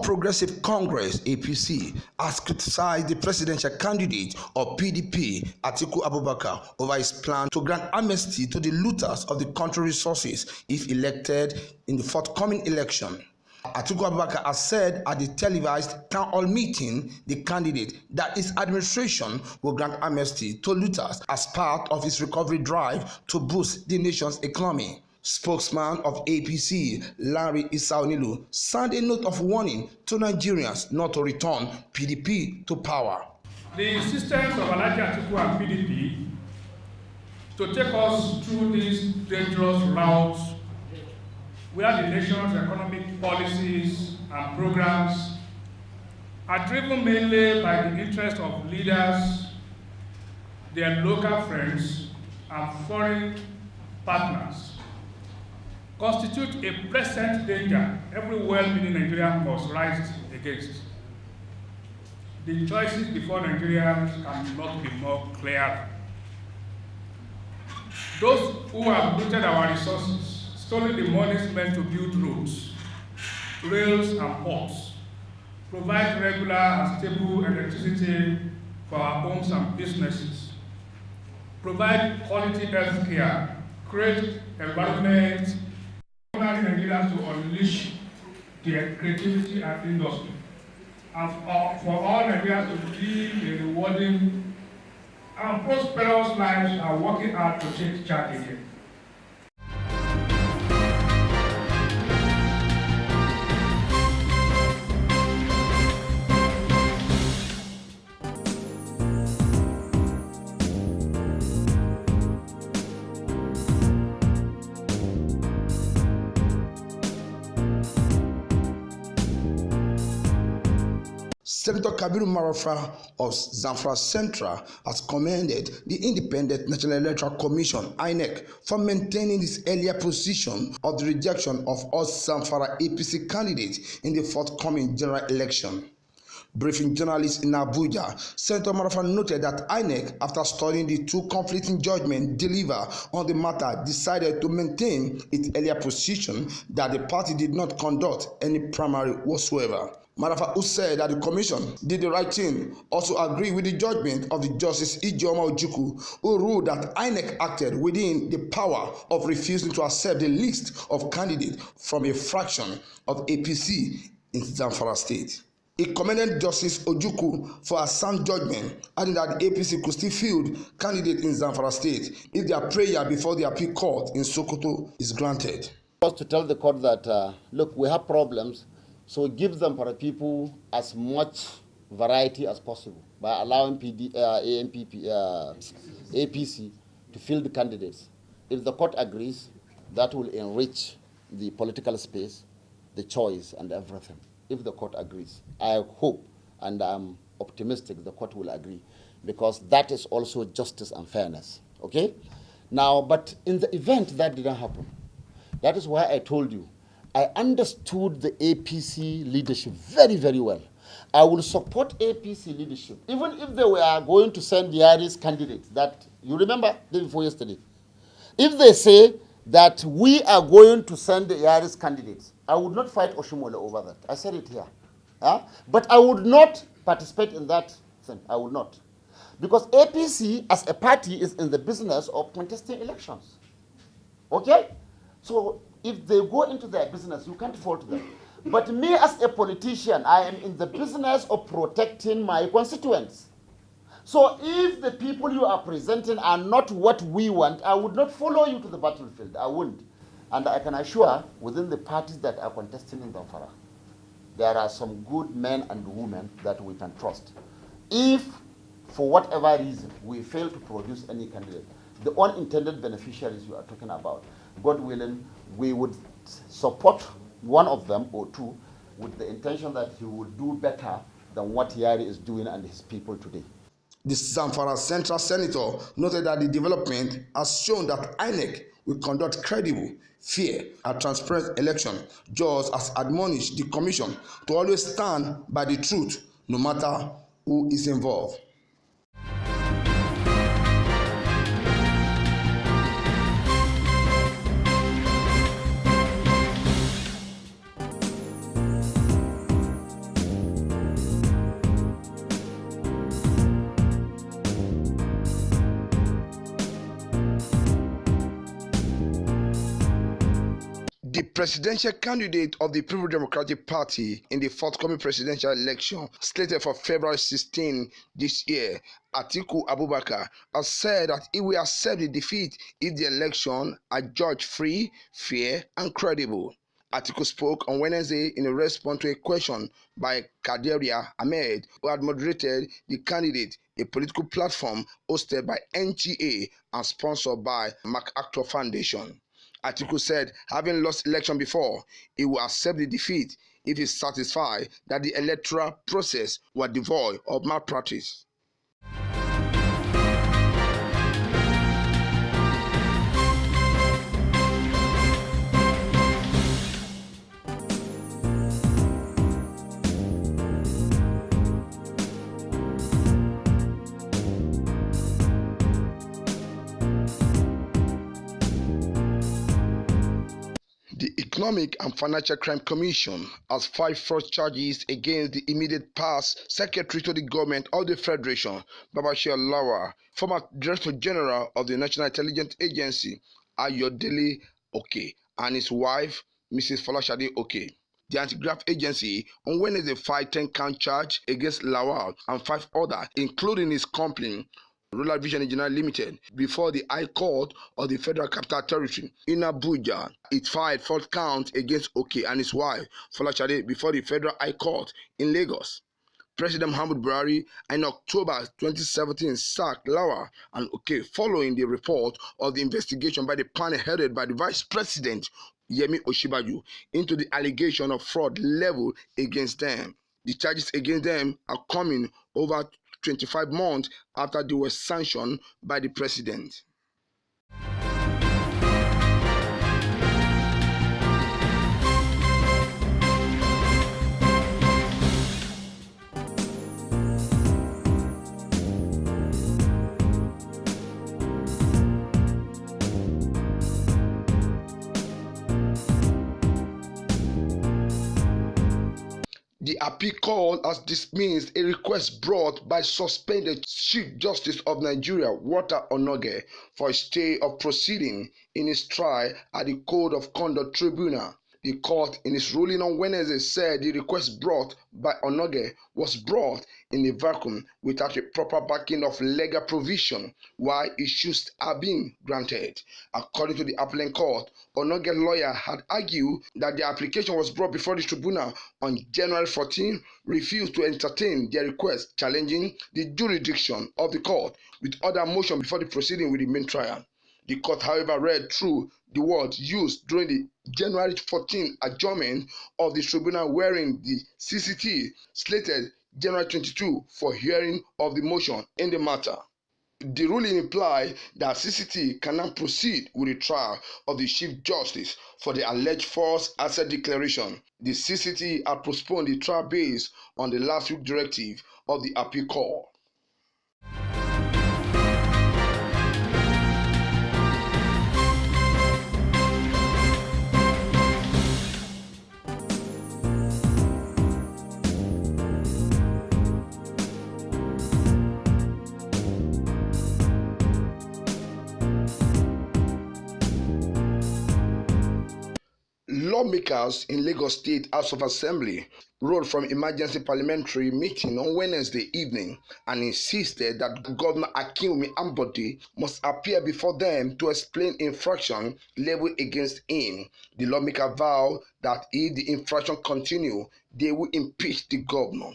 Progressive Congress (APC) has criticized the presidential candidate of PDP, Atiku Abubakar, over his plan to grant amnesty to the looters of the country's resources if elected in the forthcoming election. Atiku Abubakar has said at the televised town hall meeting, the candidate, that his administration will grant amnesty to looters as part of his recovery drive to boost the nation's economy. Spokesman of APC, Larry Isaonilu, signed a note of warning to Nigerians not to return PDP to power. The insistence of Alhaji Atiku and PDP to take us through these dangerous routes where the nation's economic policies and programs are driven mainly by the interest of leaders, their local friends, and foreign partners, constitute a present danger every well-meaning Nigerian must rise against. The choices before Nigerians cannot be more clear. Those who have looted our resources, stolen the monies meant to build roads, rails, and ports, provide regular and stable electricity for our homes and businesses, provide quality health care, create environment, Nigerians to unleash their creativity and industry, and for all Nigerians to live a rewarding and prosperous lives and working hard to take charge again. Senator Kabiru Marafa of Zamfara Central has commended the Independent National Electoral Commission (INEC) for maintaining its earlier position of the rejection of all Zamfara APC candidates in the forthcoming general election. Briefing journalists in Abuja, Senator Marafa noted that INEC, after studying the two conflicting judgments delivered on the matter, decided to maintain its earlier position that the party did not conduct any primary whatsoever. Marafa, who said that the commission did the right thing, also agreed with the judgment of the Justice Ijeoma Ojukwu, who ruled that INEC acted within the power of refusing to accept the list of candidates from a fraction of APC in Zamfara State. He commended Justice Ojukwu for a sound judgment, adding that the APC could still field candidates in Zamfara State if their prayer before the appeal court in Sokoto is granted. To tell the court that, look, we have problems, so give them for the people as much variety as possible by allowing APC to field the candidates. If the court agrees, that will enrich the political space, the choice, and everything. If the court agrees, I hope and I'm optimistic the court will agree, because that is also justice and fairness. Okay? Now, but in the event that didn't happen, that is why I told you I understood the APC leadership very, very well. I will support APC leadership, even if they were going to send the Irish candidates that, you remember, day before yesterday. If they say that we are going to send the Irish candidates, I would not fight Oshimole over that. I said it here. But I would not participate in that thing. I would not. Because APC as a party is in the business of contesting elections. Okay? So if they go into their business, you can't fault them. But me as a politician, I am in the business of protecting my constituents. So if the people you are presenting are not what we want, I would not follow you to the battlefield. I wouldn't. And I can assure, within the parties that are contesting in Zamfara, there are some good men and women that we can trust. If, for whatever reason, we fail to produce any candidate, the unintended beneficiaries you are talking about, God willing, we would support one of them or two with the intention that he will do better than what Yari is doing and his people today. The Zamfara Central Senator noted that the development has shown that INEC will conduct credible, fair, and transparent election, just as admonished the Commission to always stand by the truth, no matter who is involved. The presidential candidate of the People's Democratic Party in the forthcoming presidential election, slated for February 16 this year, Atiku Abubakar, has said that he will accept the defeat if the election are judged free, fair, and credible. Atiku spoke on Wednesday in a response to a question by Kadiria Ahmed, who had moderated the candidate, a political platform hosted by NTA and sponsored by MacArthur Foundation. Atiku said, having lost election before, he will accept the defeat if he is satisfied that the electoral process was devoid of malpractice. The Economic and Financial Crime Commission has filed fraud charges against the immediate past Secretary to the Government of the Federation, Babashir Lawal, former Director General of the National Intelligence Agency, Ayodele Oke, and his wife, Mrs. Folashade Oke. The Anti-Graft Agency on Wednesday filed 10-count charge against Lawal and 5 others, including his company, Rural Vision Engineering Limited, before the High Court of the Federal Capital Territory in Abuja. It filed 4 counts against Oke and his wife, Folashade, before the Federal High Court in Lagos. President Muhammadu Buhari in October 2017 sacked Lawal and Oke following the report of the investigation by the panel headed by the Vice President Yemi Osinbajo into the allegation of fraud leveled against them. The charges against them are coming over 25 months after they were sanctioned by the president. The appeal court has dismissed a request brought by suspended Chief Justice of Nigeria, Walter Onoge, for a stay of proceeding in his trial at the Code of Conduct Tribunal. The court, in its ruling on Wednesday, said the request brought by Onoge was brought in a vacuum without a proper backing of legal provision, while issues are being granted. According to the appellate court, Onoge's lawyer had argued that the application was brought before the tribunal on January 14, refused to entertain their request challenging the jurisdiction of the court, with other motion before the proceeding with the main trial. The court, however, read through the words used during the January 14 adjournment of the tribunal, wherein the CCT slated January 22 for hearing of the motion in the matter. The ruling implied that CCT cannot proceed with the trial of the Chief Justice for the alleged false asset declaration. The CCT had postponed the trial based on the last week directive of the appeal court. Lawmakers in Lagos State House of Assembly rose from emergency parliamentary meeting on Wednesday evening and insisted that Governor Akinwumi Ambode must appear before them to explain infraction leveled against him. The lawmaker vowed that if the infraction continue, they will impeach the governor.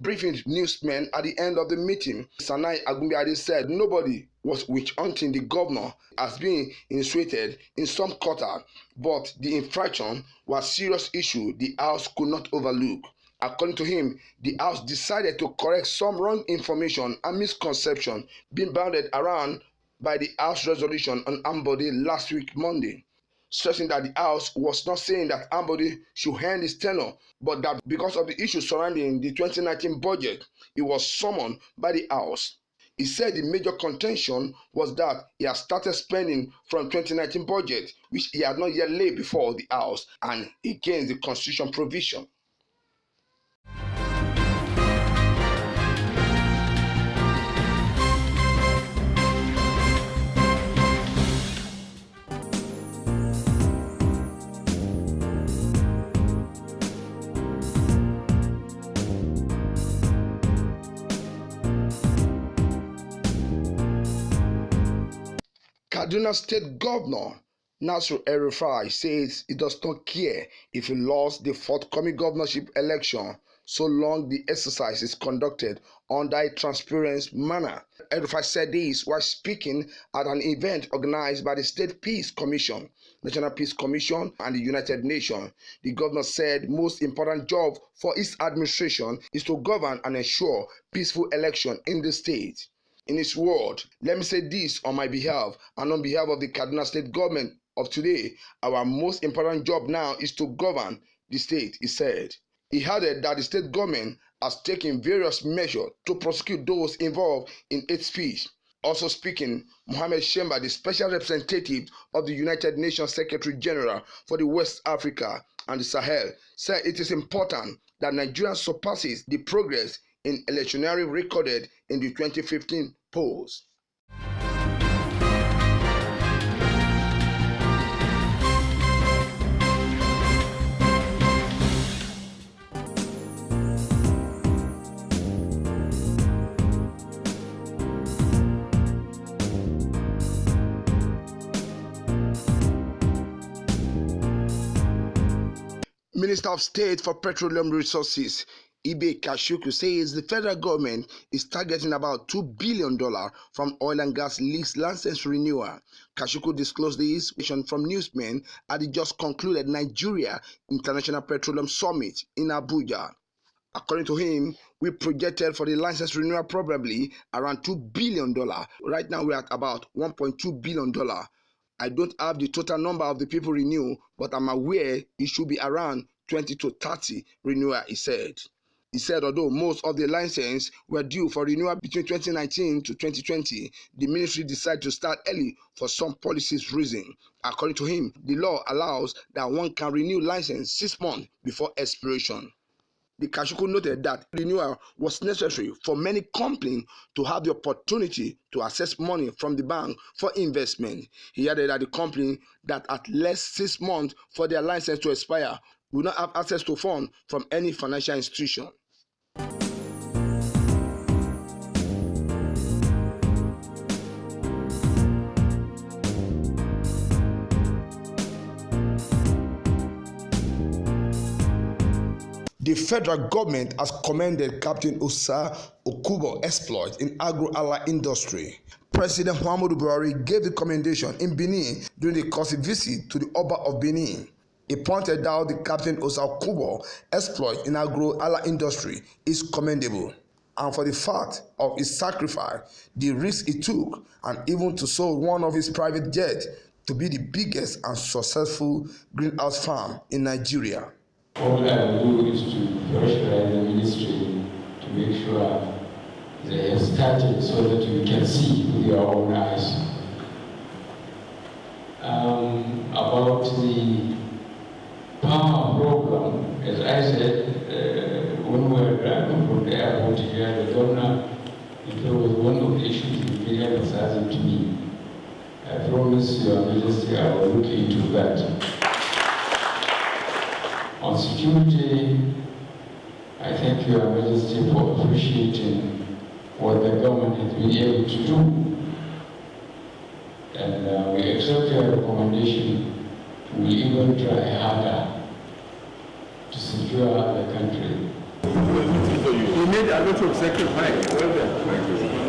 Briefing newsmen at the end of the meeting, Sanai Agumbiade said nobody was witch-hunting the governor as being insinuated in some quarter, but the infraction was a serious issue the House could not overlook. According to him, the House decided to correct some wrong information and misconception being bounded around by the House resolution on Ambode last week Monday, stressing that the House was not saying that Ambode should end his tenure, but that because of the issues surrounding the 2019 budget, he was summoned by the House. He said the major contention was that he had started spending from 2019 budget, which he had not yet laid before the House, and against the Constitution provision. Kaduna State Governor Nasir El-Rufai says he does not care if he lost the forthcoming governorship election so long the exercise is conducted under a transparent manner. El-Rufai said this while speaking at an event organized by the State Peace Commission, National Peace Commission, and the United Nations. The governor said most important job for his administration is to govern and ensure peaceful election in the state. In his word, let me say this on my behalf and on behalf of the Kaduna State government of today. Our most important job now is to govern the state, he said. He added that the state government has taken various measures to prosecute those involved in hate speech. Also speaking, Mohammed Shemba, the special representative of the United Nations Secretary General for the West Africa and the Sahel, said it is important that Nigeria surpasses the progress in electioneering recorded in the 2015 polls. Minister of State for Petroleum Resources Ibe Kashuku says the federal government is targeting about $2 billion from oil and gas lease license renewal. Kashuku disclosed this from newsmen at the just concluded Nigeria International Petroleum Summit in Abuja. According to him, we projected for the license renewal probably around $2 billion. Right now we're at about $1.2 billion. I don't have the total number of the people renew, but I'm aware it should be around 20 to 30 renewal, he said. He said although most of the licenses were due for renewal between 2019 to 2020, the ministry decided to start early for some policies reason. According to him, the law allows that one can renew license 6 months before expiration. The Kashuku noted that renewal was necessary for many companies to have the opportunity to access money from the bank for investment. He added that the company that had less 6 months for their license to expire will not have access to funds from any financial institution. The federal government has commended Captain Osa Okubo's exploit in agro-ally industry. President Muhammadu Buhari gave the commendation in Benin during the courtesy visit to the Oba of Benin. He pointed out the Captain Osa Okubo's exploit in agro-ally industry is commendable, and for the fact of his sacrifice, the risk he took, and even to sold one of his private jets to be the biggest and successful greenhouse farm in Nigeria. All I will do is to pressurize the ministry to make sure they have started so that we can see with your own eyes. About the power program, as I said, when we were driving from the airport here, the governor, it was one of the issues he really emphasized to me. I promise Your Majesty I will look into that. On security, I thank Your Majesty for appreciating what the government has been able to do. And we accept your recommendation. We will even try harder to secure the country. You made a lot of sacrifice. Well done.